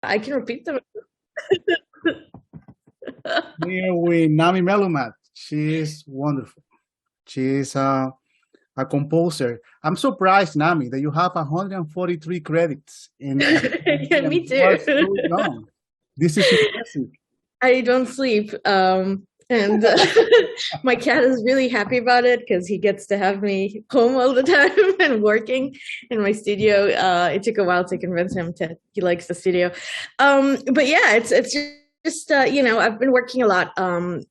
I can repeat them. Here with Nami Melumad. She is wonderful. She is a composer. I'm surprised, Nami, that you have 143 credits Yeah, and me you are too. so young. This is impressive. I don't sleep. And my cat is really happy about it because he gets to have me home all the time and working in my studio. It took a while to convince him to he likes the studio. But yeah, it's just I've been working a lot.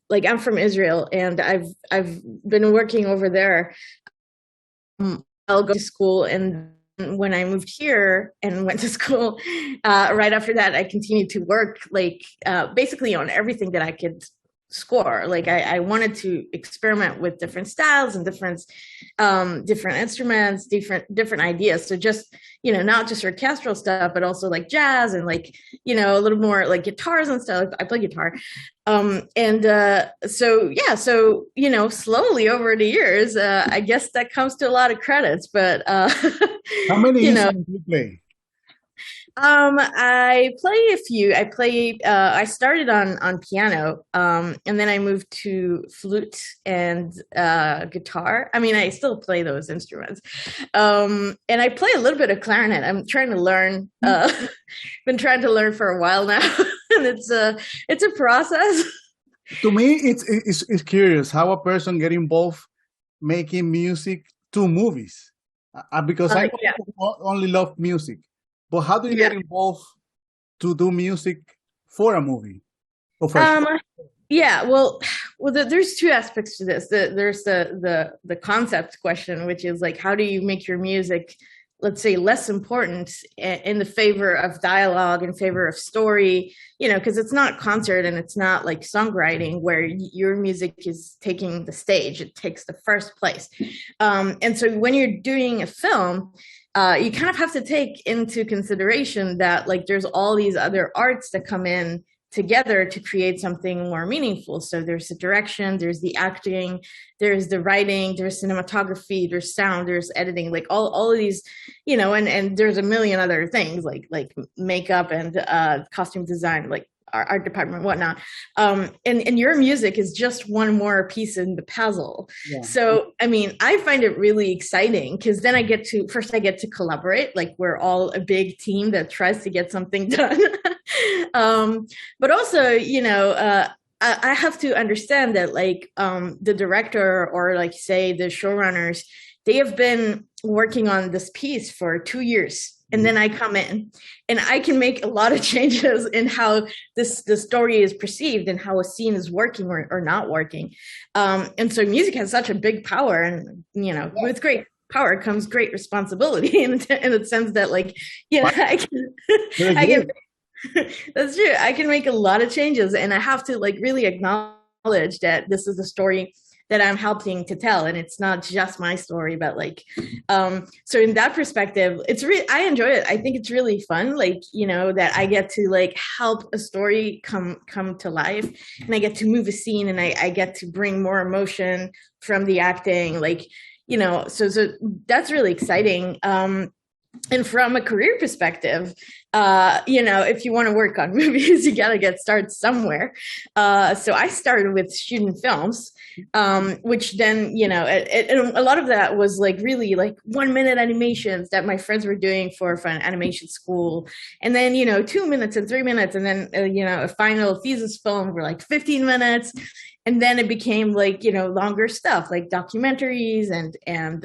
Like I'm from Israel, and I've been working over there. I'll go to school, and when I moved here and went to school, right after that, I continued to work like basically on everything that I could score. Like I wanted to experiment with different styles and different instruments, different ideas. So just not just orchestral stuff, but also like jazz and like a little more like guitars and stuff. I play guitar, and so yeah, so slowly over the years, I guess that comes to a lot of credits, but How many you know instruments do you play? I play a few. I started on piano, and then I moved to flute and guitar. I mean, I still play those instruments. And I play a little bit of clarinet. I'm trying to learn, been trying to learn for a while now, and it's a process. To me, it's curious how a person get involved making music to movies. Because I Yeah. only love music. But how do you Yeah. get involved to do music for a movie or for a Um, show? yeah, there's two aspects to this. There's the concept question, which is like, how do you make your music, let's say, less important in the favor of dialogue, in favor of story? Because it's not concert and it's not like songwriting where your music is taking the stage; it takes the first place. And so when you're doing a film, you kind of have to take into consideration that like there's all these other arts that come in together to create something more meaningful. So there's the direction, there's the acting, there's the writing, there's cinematography, there's sound, there's editing, like all of these, and there's a million other things like makeup and costume design, like art department, whatnot. And your music is just one more piece in the puzzle. Yeah. So, I mean, I find it really exciting because then I get to collaborate. Like we're all a big team that tries to get something done. But also, I have to understand that like the director or like say the showrunners, they have been working on this piece for 2 years. And then I come in and I can make a lot of changes in how the story is perceived and how a scene is working or not working. And so music has such a big power, and with great power comes great responsibility in the sense that like But I can very I can good. that's true. I can make a lot of changes, and I have to like really acknowledge that this is a story that I'm helping to tell, and it's not just my story, but like, so in that perspective, I enjoy it. I think it's really fun, like that I get to like help a story come to life, and I get to move a scene, and I get to bring more emotion from the acting, like so that's really exciting. And from a career perspective, if you want to work on movies, you got to get started somewhere. So I started with student films, which then, a lot of that was like really like 1 minute animations that my friends were doing for an animation school. And then, 2 minutes and 3 minutes. And then, a final thesis film were like 15 minutes. And then it became like, longer stuff like documentaries and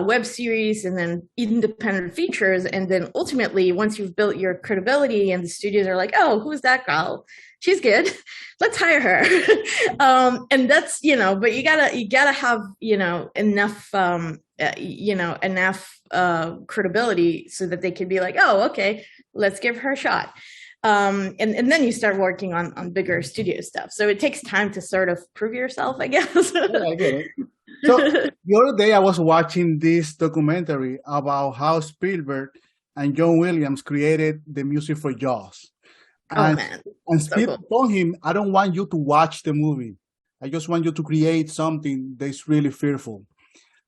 web series, and then independent features. And then ultimately, once you've built your credibility and the studios are like, oh, who's that girl? She's good. Let's hire her. And that's, but you gotta have, enough credibility so that they can be like, oh, okay, let's give her a shot. And then you start working on bigger studio stuff. So it takes time to sort of prove yourself, I guess. Yeah, I get it. So the other day I was watching this documentary about how Spielberg and John Williams created the music for Jaws. Oh And man, and so Spielberg cool. told him, I don't want you to watch the movie. I just want you to create something that's really fearful.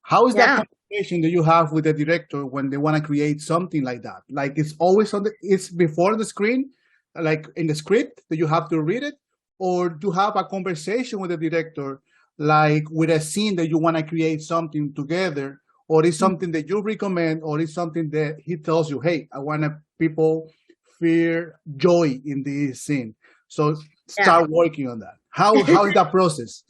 How is that Yeah. conversation that you have with the director when they want to create something like that? Like it's always it's before the screen, like in the script that you have to read it, or do you have a conversation with the director, like with a scene that you want to create something together, or is something that you recommend, or is something that he tells you, hey, I want people feel joy in this scene. So start working on that. How is that process?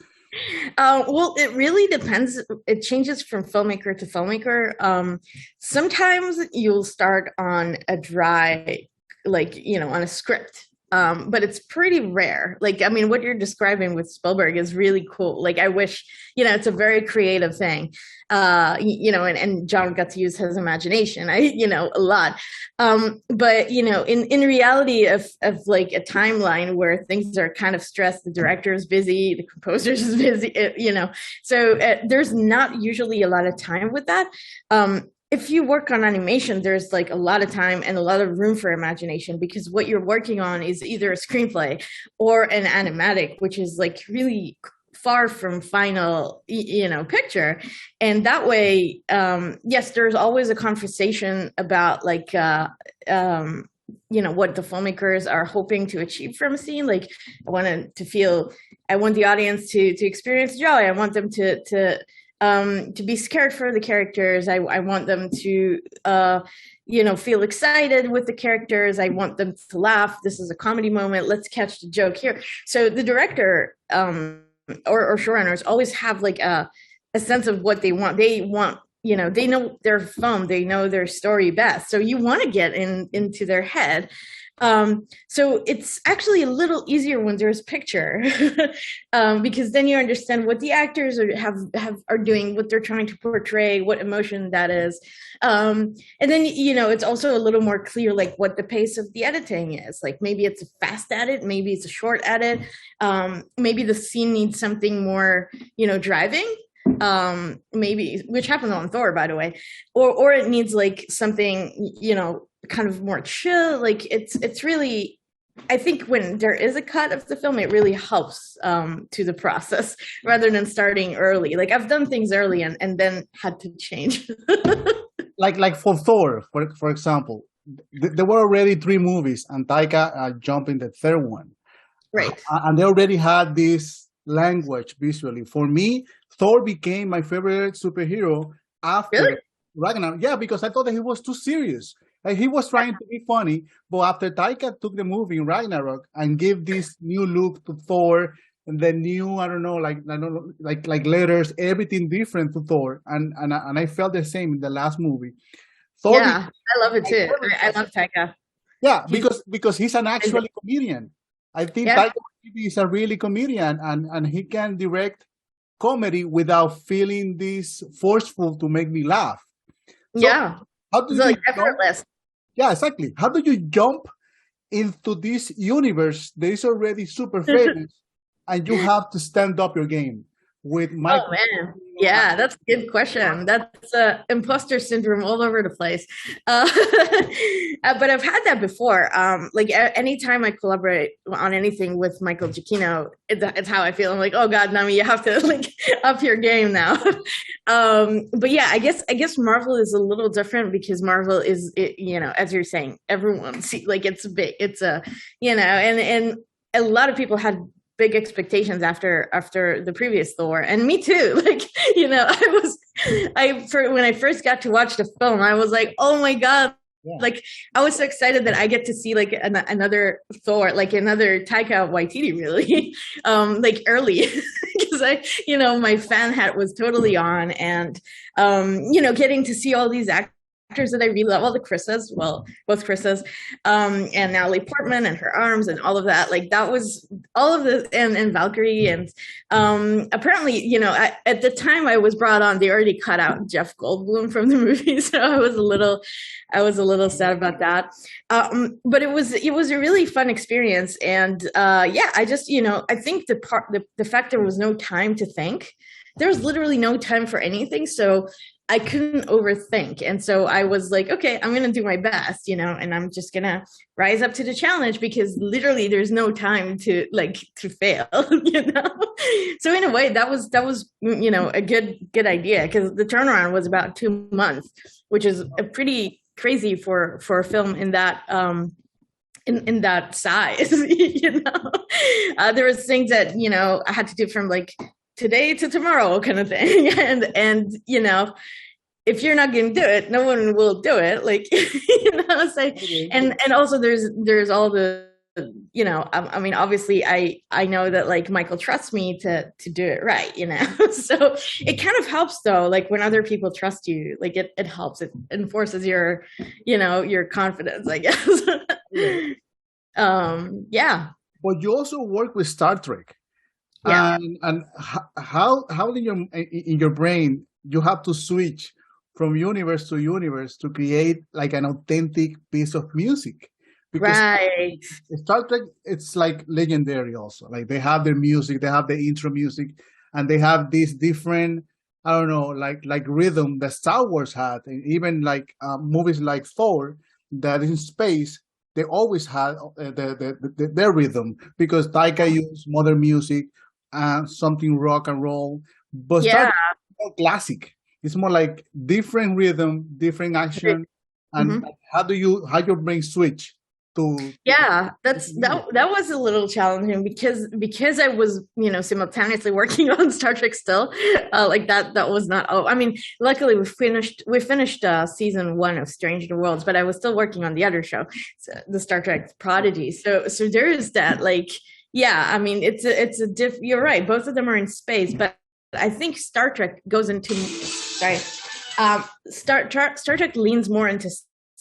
Well, it really depends. It changes from filmmaker to filmmaker. Sometimes you'll start on a dry, like, on a script. But it's pretty rare. Like, I mean, what you're describing with Spielberg is really cool. Like, I wish, it's a very creative thing, and John got to use his imagination, a lot. But, in reality of like a timeline where things are kind of stressed, the director is busy, the composer is busy, so there's not usually a lot of time with that. If you work on animation, there's like a lot of time and a lot of room for imagination, because what you're working on is either a screenplay or an animatic, which is like really far from final, picture. And that way, yes, there's always a conversation about like, what the filmmakers are hoping to achieve from a scene. Like, I want the audience to experience joy. I want them to be scared for the characters. I want them to, feel excited with the characters. I want them to laugh. This is a comedy moment. Let's catch the joke here. So the director or showrunners always have like a sense of what they want. They want, they know their film. They know their story best. So you want to get into their head. So it's actually a little easier when there's picture, because then you understand what the actors are doing, what they're trying to portray, what emotion that is. And then, it's also a little more clear, like what the pace of the editing is. Like maybe it's a fast edit, maybe it's a short edit. Maybe the scene needs something more, driving. Maybe, which happened on Thor, by the way, or it needs like something, kind of more chill. Like it's really, I think when there is a cut of the film, it really helps to the process rather than starting early. Like I've done things early and then had to change. like for Thor, for example, there were already 3 movies and Taika jumped in the third one. Right. And they already had this language visually. For me, Thor became my favorite superhero after Ragnarok. Yeah, because I thought that he was too serious. Like he was trying to be funny, but after Taika took the movie in Ragnarok and gave this new look to Thor, and the new, like letters, everything different to Thor, and I felt the same in the last movie. Thor, I love it too. I love Taika. Yeah, because he's an actual comedian. I think Taika is a really comedian, and he can direct comedy without feeling this forceful to make me laugh. So how do you effortless? Yeah, exactly. How do you jump into this universe that is already super famous and you have to stand up your game with Michael? Oh man, yeah, that's a good question. That's imposter syndrome all over the place. But I've had that before. Like anytime I collaborate on anything with Michael Giacchino, it's how I feel. I'm like, oh God, Nami, you have to like up your game now. But yeah, I guess Marvel is a little different because Marvel is, as you're saying, everyone like it's big. It's and a lot of people had big expectations after the previous Thor, and me too. Like, when I first got to watch the film, I was like, oh my God. Yeah. Like I was so excited that I get to see like another Thor, like another Taika Waititi, really, like early, because my fan hat was totally on, and getting to see all these actors that I really love, all the Chris's, both Chris's, and Natalie Portman and her arms and all of that. Like that was all of the, and Valkyrie, and apparently, at the time I was brought on, they already cut out Jeff Goldblum from the movie, so I was a little sad about that. But it was a really fun experience, and I just I think the fact there was no time to think. There was literally no time for anything, so I couldn't overthink. And so I was like, okay, I'm going to do my best, you know, and I'm just going to rise up to the challenge because literally there's no time to fail, you know? So in a way that was, you know, a good idea because the turnaround was about 2 months, which is a pretty crazy for a film in that, in that size, you know. There was things that, you know, I had to do from like today to tomorrow kind of thing. And you know, if you're not going to do it, no one will do it. Like, you know, so, and also there's all the, you know, I mean, obviously I know that like Michael trusts me to do it right, you know. So it kind of helps though, like when other people trust you, like it helps, it enforces your, you know, your confidence, I guess. Yeah. But you also work with Star Trek. Yeah. And how in your brain you have to switch from universe to universe to create like an authentic piece of music? Because right. Star Trek, it's like legendary also. Like they have their music, they have the intro music, and they have this different, I don't know, like rhythm that Star Wars had, and even like movies like Thor that in space. They always had their rhythm because Taika used modern music and something rock and roll, but Star Trek is more classic. It's more like different rhythm, different action, and how your brain switch to? Yeah, that was a little challenging because I was, you know, simultaneously working on Star Trek still, like that was not. Oh, I mean, luckily we finished season 1 of Strange New Worlds, but I was still working on the other show, so, the Star Trek Prodigy. So there is that, like, yeah. I mean, it's a diff. You're right. Both of them are in space, but I think Star Trek goes into Star Trek leans more into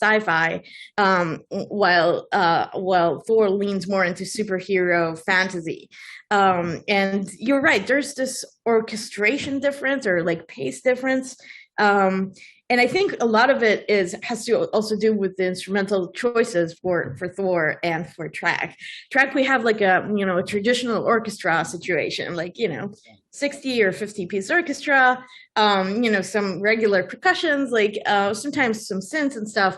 sci-fi, while Thor leans more into superhero fantasy. And you're right, there's this orchestration difference or like pace difference. And I think a lot of it has to also do with the instrumental choices for Thor and for Track. We have like a, you know, a traditional orchestra situation, like, you know, 60 or 50 piece orchestra, you know, some regular percussions, like sometimes some synths and stuff.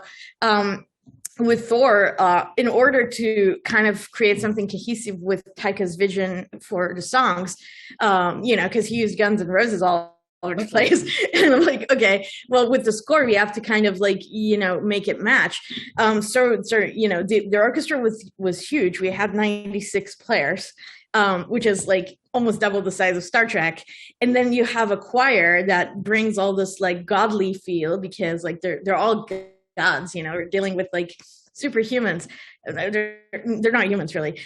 With Thor, in order to kind of create something cohesive with Taika's vision for the songs, you know, because he used Guns N' Roses all over the place. And I'm like, okay, well, with the score, we have to kind of like, you know, make it match. So you know, the orchestra was huge. We had 96 players, which is like almost double the size of Star Trek. And then you have a choir that brings all this like godly feel because like they're all gods, you know, we're dealing with like superhumans. They're not humans really.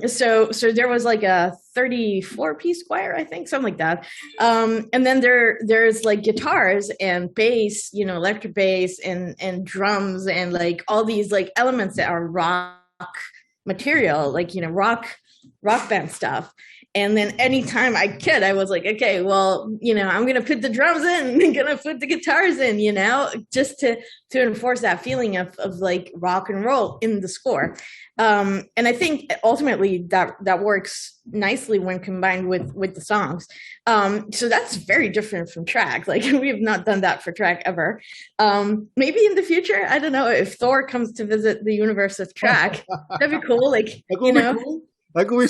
So there was like a 34 piece choir, I think, something like that. And then there's like guitars and bass, you know, electric bass and drums and like all these like elements that are rock material, like, you know, rock band stuff. And then anytime I could, I was like, okay, well, you know, I'm going to put the drums in, I'm going to put the guitars in, you know, just to enforce that feeling of like rock and roll in the score. And I think ultimately that works nicely when combined with the songs. So that's very different from Track. Like we have not done that for Track ever. Maybe in the future, I don't know, if Thor comes to visit the universe of Track, that'd be cool. Like, you know. Cool. Like we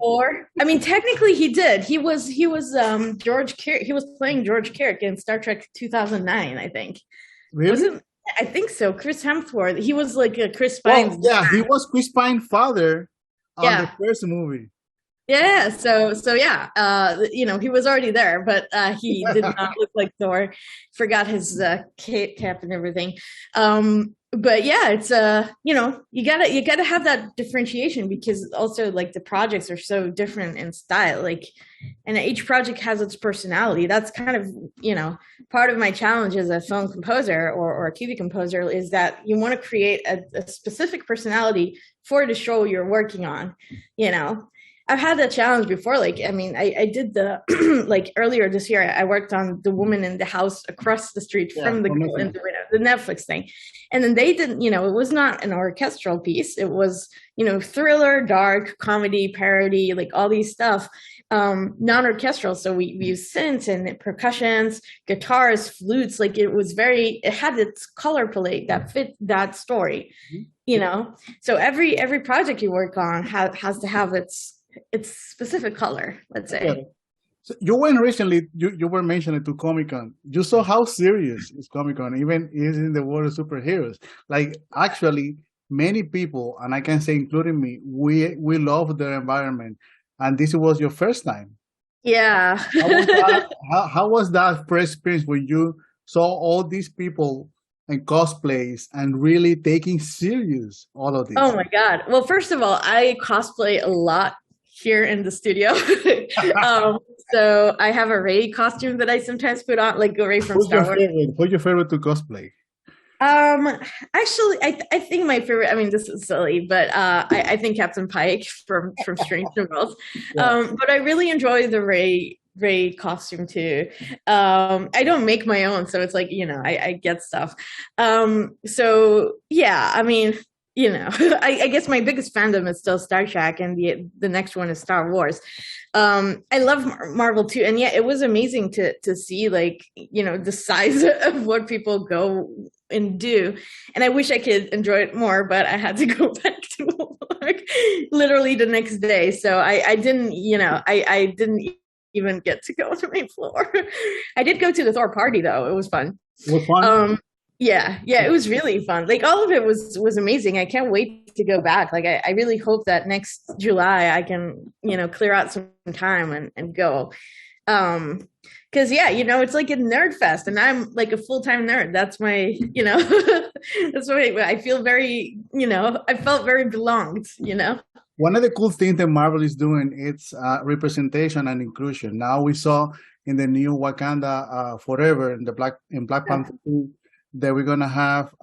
Or I mean, technically he did. He was George Kirk. He was playing George Kirk in Star Trek 2009, I think. Really? I think so. Chris Hemsworth. He was like a Chris Pine's yeah, he was Chris Pine's father on the first movie. Yeah, so yeah, you know, he was already there, but he did not look like Thor. Forgot his cap and everything. But yeah, it's you know, you gotta have that differentiation because also like the projects are so different in style, like, and each project has its personality. That's kind of, you know, part of my challenge as a film composer or a TV composer is that you want to create a specific personality for the show you're working on, you know. I've had that challenge before. Like, I mean, I did the, like earlier this year, I worked on The Woman in the House Across the Street from the Girl in the Window, the Netflix thing. And then they didn't, you know, it was not an orchestral piece. It was, you know, thriller, dark, comedy, parody, like all these stuff. non-orchestral. So we used synths and percussions, guitars, flutes. Like it had its color palette that fit that story, you know? So every project you work on has to have its specific color, let's say. Yeah. So you went recently, you were mentioning to Comic-Con. You saw how serious is Comic-Con, even is in the world of superheroes. Like actually many people, and I can say including me, we love their environment. And this was your first time. Yeah. How was that first experience when you saw all these people and cosplays and really taking serious all of this? Oh my God. Well, first of all, I cosplay a lot here in the studio. So I have a Rey costume that I sometimes put on, like Rey from Star Wars. Who's your favorite to cosplay? Actually, I think my favorite, I mean, this is silly, but I think Captain Pike from Strange New Worlds. Yeah. But I really enjoy the Rey costume too. I don't make my own, so it's like, you know, I get stuff. So yeah, I mean, you know, I guess my biggest fandom is still Star Trek, and the next one is Star Wars. I love Marvel too, and yeah, it was amazing to see, like, you know, the size of what people go and do, and I wish I could enjoy it more, but I had to go back to work literally the next day, so I didn't, you know, I didn't even get to go to the main floor. I did go to the Thor party though. It was fun. It was fun. Yeah, it was really fun. Like all of it was amazing. I can't wait to go back. Like I really hope that next July I can, you know, clear out some time and go. Because yeah, you know, it's like a nerd fest, and I'm like a full-time nerd. That's my, you know, that's why I feel very, you know, I felt very belonged, you know. One of the cool things that Marvel is doing, it's representation and inclusion. Now we saw in the new Wakanda Forever, in Black Panther 2, that we're gonna have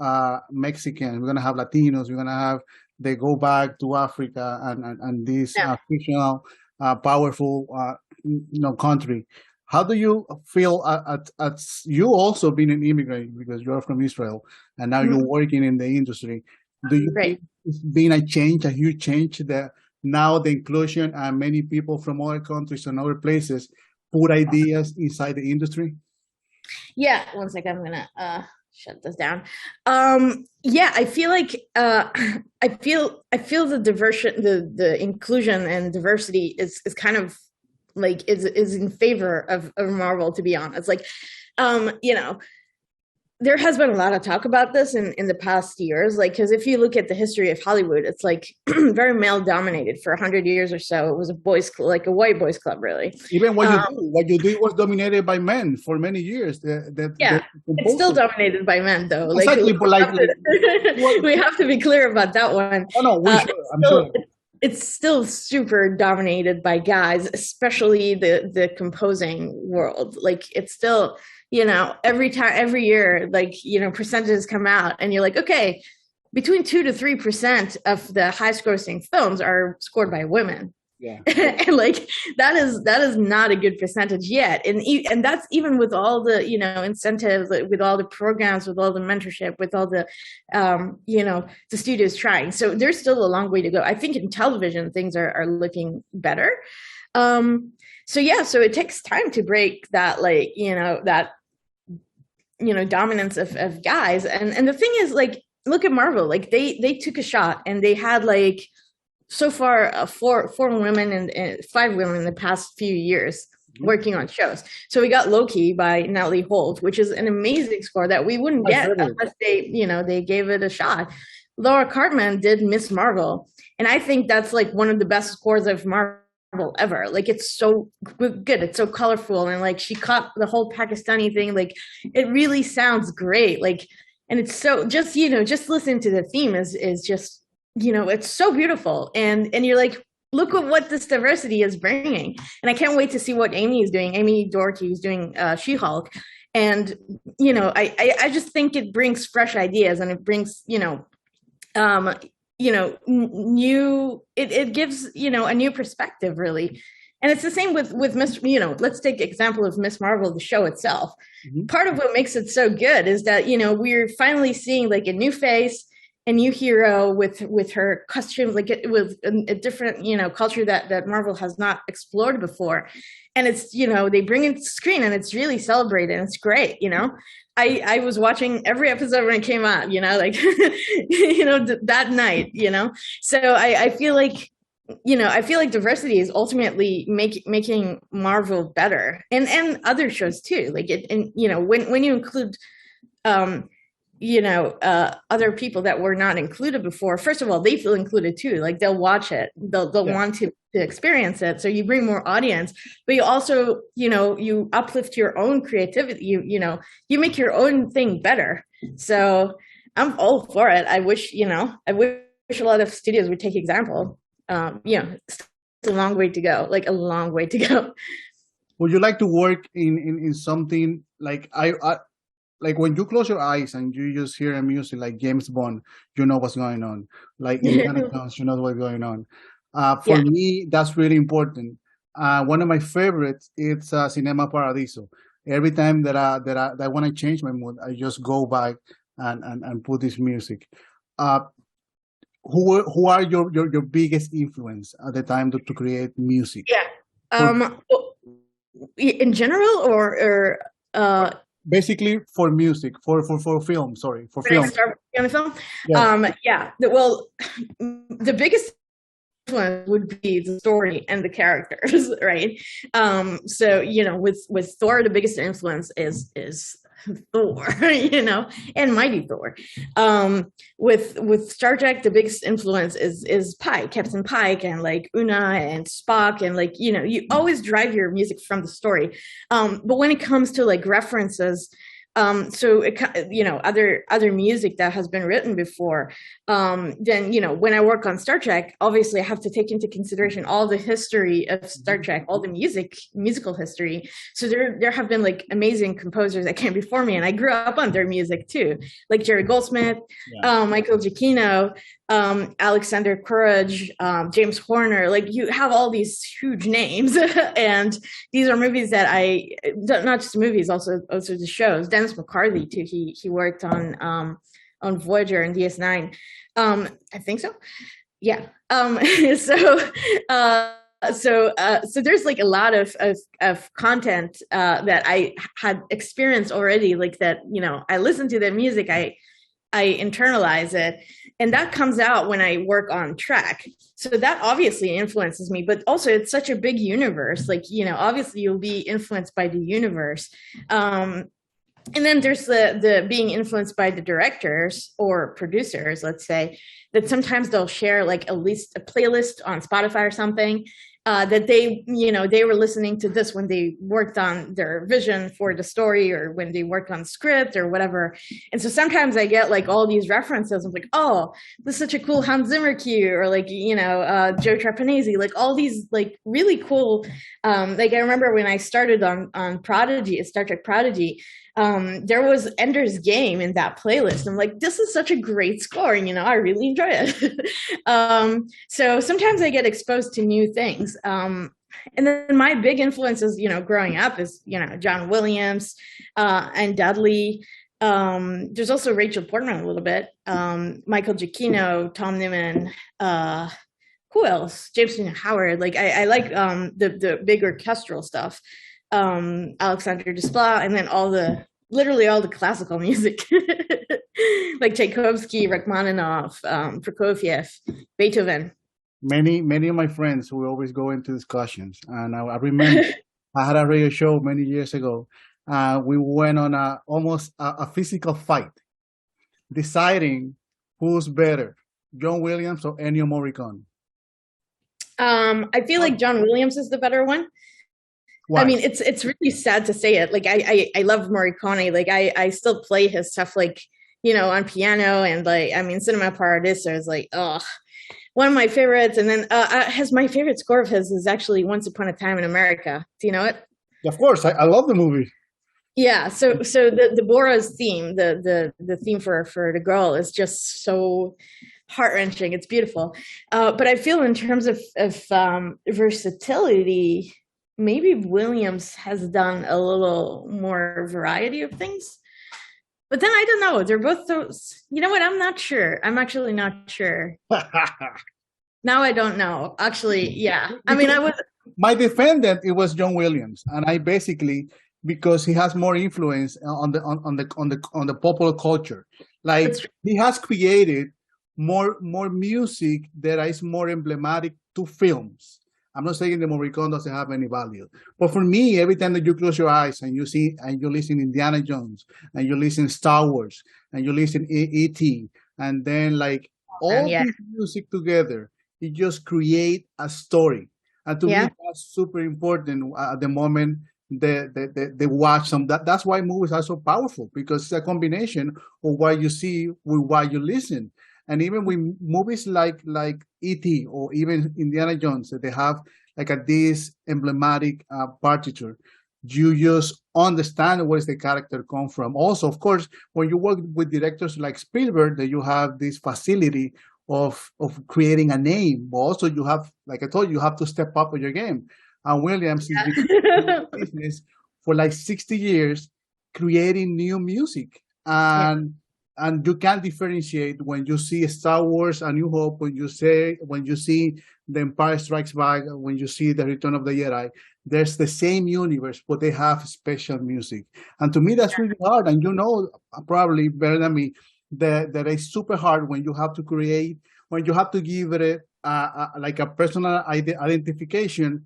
Mexicans, we're gonna have Latinos, we're gonna have they go back to Africa and this fictional, powerful, you know, country. How do you feel at you also being an immigrant, because you're from Israel and now you're working in the industry? Do you think it's been a huge change, that now the inclusion and many people from other countries and other places put ideas inside the industry? Yeah, one second, I'm gonna shut this down. Yeah, I feel like I feel the the inclusion and diversity is kind of like is in favor of Marvel, to be honest. Like, you know, there has been a lot of talk about this in the past years, like, because if you look at the history of Hollywood, it's like very male dominated for 100 years or so. It was like a white boys club, really. Even what you do was dominated by men for many years. It's still dominated by men, though. Exactly, we have to be clear about that one. Oh no, I'm sure. It's still super dominated by guys, especially the composing world. Like, it's still, you know, every year, like, you know, percentages come out and you're like, okay, between 2 to 3% of the highest grossing films are scored by women. Yeah. And like, that is not a good percentage yet. And that's even with all the, you know, incentives, with all the programs, with all the mentorship, with all the, you know, the studios trying. So there's still a long way to go. I think in television, things are looking better. So yeah, so it takes time to break that, like, you know, dominance of guys. And the thing is, like, look at Marvel, like they took a shot and they had like, so far, 4 women and 5 women in the past few years working on shows. So we got Loki by Natalie Holt, which is an amazing score that we wouldn't get unless they gave it a shot. Laura Cartman did Miss Marvel, and I think that's like one of the best scores of Marvel ever. Like, it's so good, it's so colorful, and like she caught the whole Pakistani thing. Like, it really sounds great. Like, and it's so just listening to the theme is just, you know, it's so beautiful, and you're like, look at what this diversity is bringing. And I can't wait to see what Amy is doing. Amy Doherty is doing She-Hulk, and you know, I just think it brings fresh ideas, and it brings, you know, new. It gives, you know, a new perspective, really. And it's the same with Miss, you know, let's take example of Miss Marvel, the show itself. Part of what makes it so good is that, you know, we're finally seeing like a new face. a new hero with her costumes, like it was a different, you know, culture that Marvel has not explored before. And it's, you know, they bring it to screen and it's really celebrated. It's great, you know. I was watching every episode when it came out, you know, like, you know, that night, you know. So I feel like, you know, I feel like diversity is ultimately making Marvel better, and other shows too. Like it, and you know, when you include, you know, other people that were not included before, first of all, they feel included too. Like they'll watch it, they'll want to experience it. So you bring more audience, but you also, you know, you uplift your own creativity. You know, you make your own thing better. So I'm all for it. I wish, you know, I wish a lot of studios would take example. You know, it's a long way to go, like a long way to go. Would you like to work in something like like when you close your eyes and you just hear a music like James Bond, you know what's going on. Like Indiana Jones, you know what's going on. For me, that's really important. One of my favorites is Cinema Paradiso. Every time that I want to change my mood, I just go back and put this music. Who are your biggest influence at the time to create music? Yeah. In general, or basically for music, for film. Sorry, for film. On film. Yeah. Well, the biggest influence would be the story and the characters, right? So you know, with Thor, the biggest influence is Thor, you know, and Mighty Thor. With Star Trek, the biggest influence is Pike, Captain Pike, and like Una and Spock, and like, you know, you always drive your music from the story. But when it comes to like references, so it, you know, other music that has been written before, then, you know, when I work on Star Trek, obviously I have to take into consideration all the history of Star Trek, all the musical history. So there have been like amazing composers that came before me, and I grew up on their music too, like Jerry Goldsmith, Michael Giacchino, Alexander Courage, James Horner. Like you have all these huge names, and these are movies that not just movies, also the shows. Dennis McCarthy too. He worked on Voyager and DS9. I think so. Yeah. So there's like a lot of content that I had experienced already, like that, you know, I listen to the music, I internalize it, and that comes out when I work on track. So that obviously influences me, but also it's such a big universe. Like, you know, obviously you'll be influenced by the universe. And then there's the being influenced by the directors or producers, let's say, that sometimes they'll share like at least a playlist on Spotify or something, that they, you know, they were listening to this when they worked on their vision for the story, or when they worked on script or whatever. And so sometimes I get like all these references. I'm like, oh, this is such a cool Hans Zimmer cue, or like, you know, Joe Trapanese, like all these like really cool. Like I remember when I started on Prodigy, Star Trek Prodigy, there was Ender's Game in that playlist. I'm like, this is such a great score, and, you know, I really enjoy it. So sometimes I get exposed to new things. And then my big influences, you know, growing up is, you know, John Williams, and Dudley. There's also Rachel Portman a little bit, Michael Giacchino, Tom Newman, who else? James Newton Howard. Like I like the big orchestral stuff. Alexander Desplat, and then literally all the classical music, like Tchaikovsky, Rachmaninoff, Prokofiev, Beethoven. Many of my friends will always go into discussions, and I remember I had a radio show many years ago. We went on almost a physical fight, deciding who's better, John Williams or Ennio Morricone. I feel like John Williams is the better one. Why? I mean, it's really sad to say it. Like I love Morricone. Like I still play his stuff, like, you know, on piano, and like, I mean, Cinema Paradiso is like, one of my favorites. And then my favorite score of his is actually Once Upon a Time in America. Do you know it? Of course, I love the movie. Yeah, so the Bora's theme, the theme for the girl, is just so heart-wrenching. It's beautiful. But I feel in terms of versatility, maybe Williams has done a little more variety of things. But then I don't know. They're both those. You know what? I'm not sure. I'm actually not sure. Now I don't know. Actually, yeah. I mean, I was. My defendant, it was John Williams, and I basically, because he has more influence on the popular culture. Like he has created more music that is more emblematic to films. I'm not saying the Morricone doesn't have any value, but for me, every time that you close your eyes and you see and you listen Indiana Jones and you listen Star Wars and you listen E.T. and then like all Yeah. this music together, it just create a story. And to me, Yeah. that's super important at the moment they watch some. That's why movies are so powerful, because it's a combination of what you see with what you listen. And even with movies like E.T. or even Indiana Jones, they have like this emblematic partiture. You just understand where the character come from. Also, of course, when you work with directors like Spielberg, that you have this facility of creating a name. But also, you have, like I told you, you have to step up on your game. And Williams has been in the business for like 60 years, creating new music. And you can differentiate when you see Star Wars: A New Hope, when you see The Empire Strikes Back, when you see The Return of the Jedi. There's the same universe, but they have special music. And to me, that's really hard. And you know, probably better than me, that it's super hard when you have to create, when you have to give it like a personal identification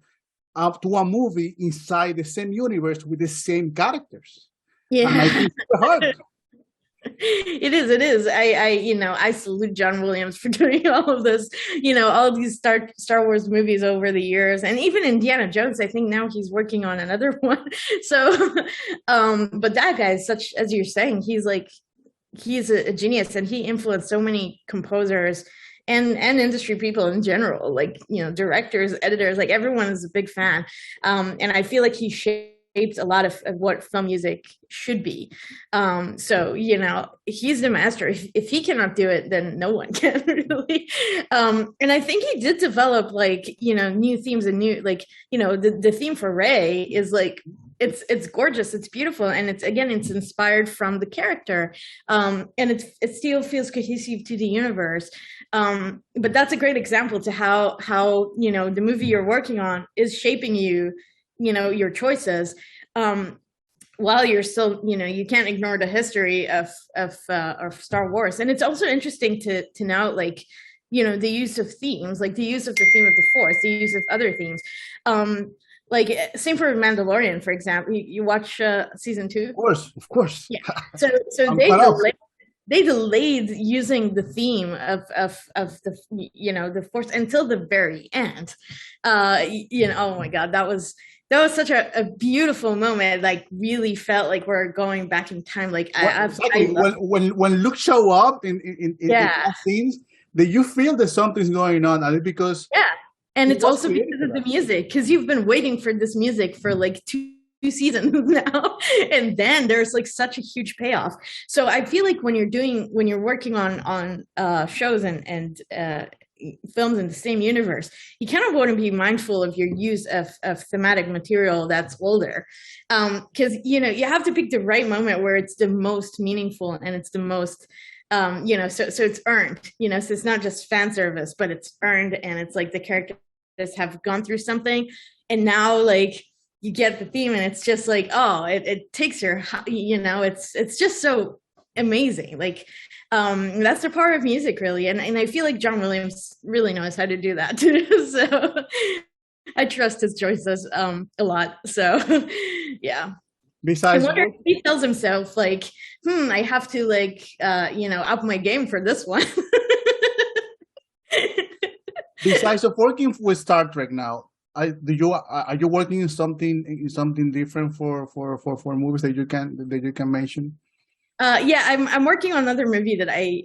up to a movie inside the same universe with the same characters. Yeah. And I think it's super hard. It is. I salute John Williams for doing all of this, all of these Star Wars movies over the years, and even Indiana Jones. I think now he's working on another one. So, but that guy is such, as you're saying, he's a genius, and he influenced so many composers and industry people in general, like, directors, editors, like everyone is a big fan. And I feel like he shaped a lot of what film music should be. So, he's the master. If he cannot do it, then no one can, really. And I think he did develop new themes and the theme for Rey is it's gorgeous, it's beautiful, and it's inspired from the character, and it still feels cohesive to the universe. But that's a great example to how the movie you're working on is shaping your choices, while you're still, you can't ignore the history of Star Wars. And it's also interesting to note, the use of themes, like the use of the theme of the Force, the use of other themes. Same for Mandalorian, for example. You watch season 2? Of course. Yeah. So they delayed using the theme of the Force until the very end. Oh my God, that was such a beautiful moment. Like, really felt like we're going back in time. Like, when Luke show up in scenes, that you feel that something's going on, and because and it's also because of the music, because you've been waiting for this music for like two seasons now, and then there's such a huge payoff. So I feel like when you're working on shows and films in the same universe, you kind of want to be mindful of your use of thematic material that's older, because you have to pick the right moment where it's the most meaningful and it's the most so it's earned, so it's not just fan service, but it's earned, and it's like the characters have gone through something, and now you get the theme, and it's just it takes your, it's just so amazing. That's the power of music, really. And I feel like John Williams really knows how to do that too. So I trust his choices a lot. So yeah. Besides, I wonder if he tells himself I have to up my game for this one. Besides of working with Star Trek now, are you working in something different for movies that you can mention? I'm working on another movie that I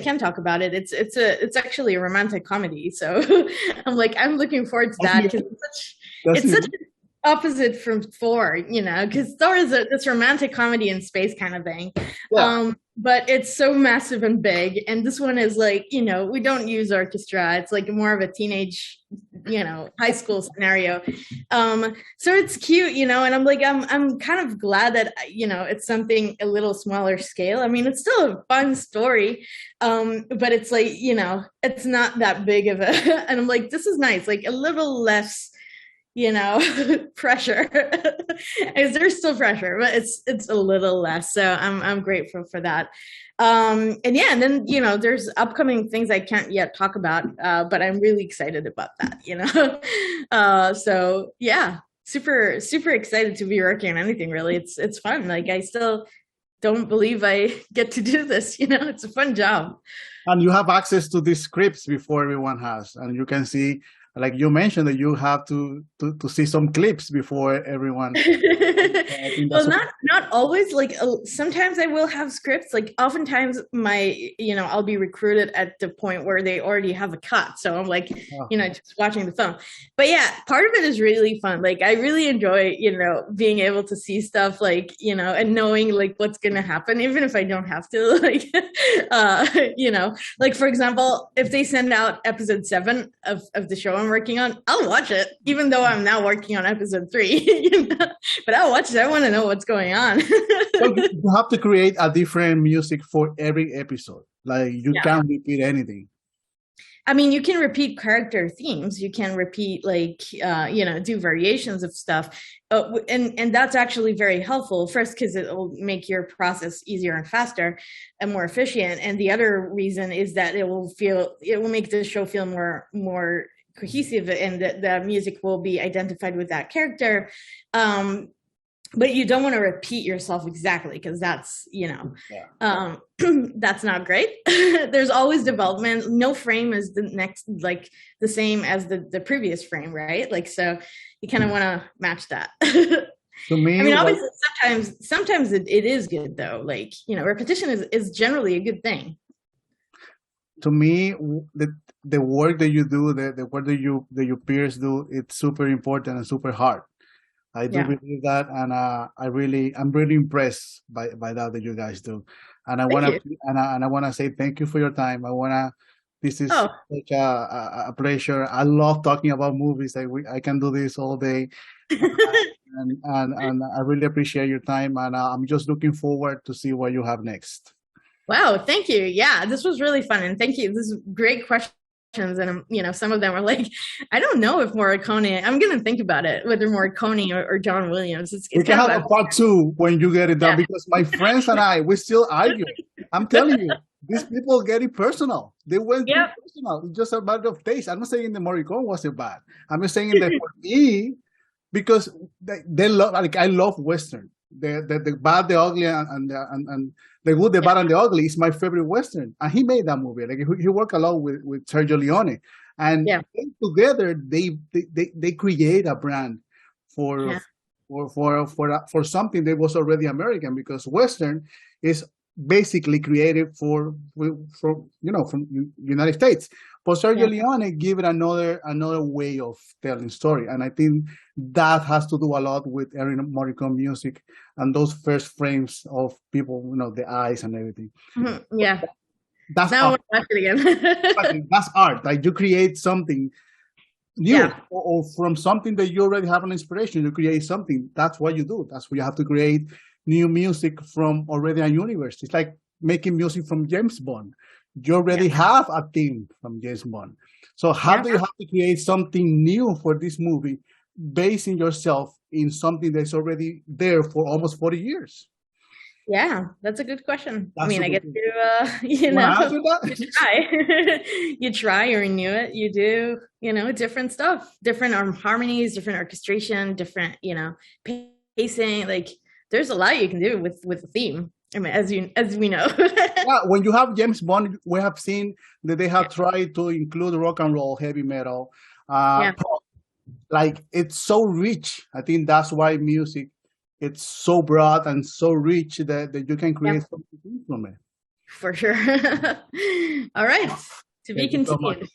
can talk about it. It's actually a romantic comedy, so I'm looking forward to that, because it's such an opposite from Thor, because Thor is this romantic comedy in space kind of thing. Yeah. But it's so massive and big, and this one is we don't use orchestra. It's more of a teenage high school scenario. So it's cute, and I'm like, I'm kind of glad that, it's something a little smaller scale. I mean, it's still a fun story. But it's like, it's not that big of a, and I'm like, this is nice, like a little less, pressure. There's still pressure, but it's a little less. So I'm grateful for that. And then there's upcoming things I can't yet talk about, but I'm really excited about that. So yeah, super super excited to be working on anything. Really, it's fun. Like, I still don't believe I get to do this. It's a fun job. And you have access to these scripts before everyone has, and you can see, like you mentioned, that you have to see some clips before everyone. Well, not always. Like, sometimes I will have scripts. Like, oftentimes I'll be recruited at the point where they already have a cut, so I'm like, just watching the film. But yeah, part of it is really fun. Like, I really enjoy being able to see stuff, like, and knowing like what's gonna happen, even if I don't have to. Like, like, for example, if they send out episode 7 of the show I'm working on, I'll watch it, even though I'm now working on episode 3. But I'll watch it. I want to know what's going on. So you have to create a different music for every episode. Like, you can't repeat anything. I mean, you can repeat character themes. You can repeat, like, do variations of stuff. And that's actually very helpful. First, because it will make your process easier and faster and more efficient. And the other reason is that it will make the show feel more cohesive, and the music will be identified with that character. But you don't want to repeat yourself exactly, because that's that's not great. There's always development. No frame is the same as the previous frame, right? Like, so you kind of want to match that. To me, I mean, obviously, sometimes it is good, though. Like, repetition is generally a good thing. To me, the work that you do, the work that your peers do, it's super important and super hard. I do believe that, and I'm really impressed by that you guys do. And I wanna say thank you for your time. This is such a pleasure. I love talking about movies. I can do this all day, and I really appreciate your time. And I'm just looking forward to see what you have next. Wow, thank you. Yeah, this was really fun, and thank you. This is great questions. And some of them are like, I don't know if Morricone, I'm gonna think about it, whether Morricone or John Williams. We can have a part 2 when you get it done, because my friends and we still argue. I'm telling you, these people get it personal. They went personal. It's just a matter of taste. I'm not saying the Morricone wasn't bad. I'm just saying that for me, because they love, like, I love Western. The bad, the ugly, and the good, the bad, and the ugly is my favorite Western. And he made that movie. Like, he worked a lot with Sergio Leone, and together they create a brand for something that was already American, because Western is basically created from United States. But Sergio Leone gave it another way of telling story, and I think that has to do a lot with Morricone music and those first frames of people, the eyes and everything. Mm-hmm. Yeah, that's now art. I'll watch it again. That's art. Like, you create something new, or from something that you already have an inspiration. You create something. That's what you do. That's what you have to create. New music from already a universe. It's like making music from James Bond. You already have a theme from James Bond. So how do you have to create something new for this movie, basing yourself in something that's already there for almost 40 years? Yeah, that's a good question. I mean, I get to, you try. You try, you renew it, you do, different stuff, different harmonies, different orchestration, different, pacing. Like, there's a lot you can do with a theme. I mean, as we know. When you have James Bond, we have seen that they have tried to include rock and roll, heavy metal, pop. Like, it's so rich. I think that's why music, it's so broad and so rich that you can create something from it. For sure. All right. To be continued.